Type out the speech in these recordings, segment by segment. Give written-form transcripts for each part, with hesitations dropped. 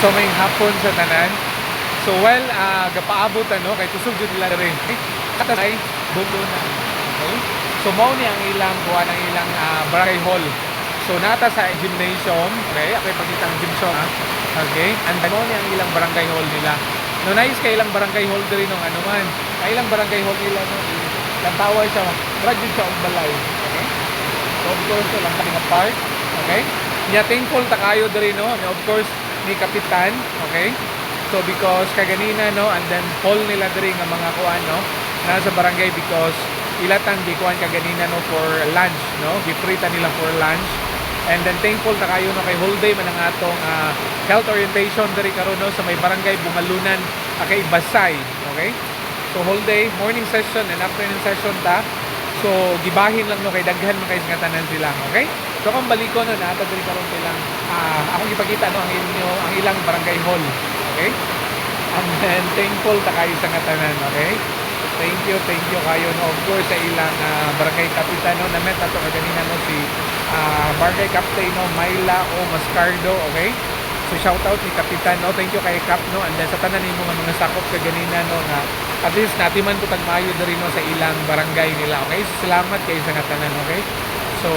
So may hapon sa tanan. So while gapaabot kay kusog jud nila diri. Katay bulo na. Okay? So mao ni ang ilang kuha ng ilang barangay hall. So nata sa gymnasium, okay? Ako ipakita ang gymnasium, ha? Okay? And mao ni ang ilang barangay hall nila. No nice kay ilang barangay hall diri nung ano man. Kay ilang barangay hall nila no. Lantawa siya, graduate siya og balay. Okay? So of course, lang nga park. Okay? Nya thankful ta kayo diri no. And of course, ni kapitan, okay? So because kaganina no, and then hall nila diri nga mga kuan no, nasa barangay because ilatang gikuan kaganina no for lunch no, gifrita nila for lunch. And then thankful ta kayo no kay whole day man ang atong health orientation diri karon no sa may barangay Bungalunan kay Basay, okay? So whole day morning session and afternoon session ta. So gibahin lang no kay daghan man kay tanan sila, okay? So kung baliko no nata diri karon silang akong ipakita no ang ilang barangay hall, okay? And then thankful ta kayo sa tanan, okay? Thank you kayo no of course sa ilang barangay kapitan no na met ato kanina no si barangay captain no Myla O Mascardo, okay? So shout out ni kapitan no, thank you kay Kap no, and then sa tanan nimo mga sakop kaganina no nga at least natiman ko tagmayo diri no sa ilang barangay nila, okay? So salamat kay sa tanan, okay? So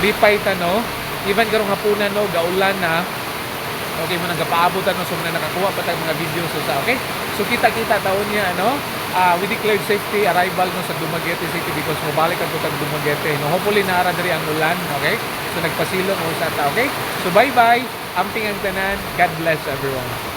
lipay ta no, even karong hapunan no gaulan na. Okay mo nang gapaabotan no, so na nakakuha pa tag mga videos sa, okay? So kita-kita taon niya ano, we declared safety arrival no sa Dumaguete City because mobalik ang tag Dumaguete no. Hopefully naara diri ang ulan, okay? So nagpasilong mo sa ta, okay? So bye-bye. Amping ang tanan. God bless everyone.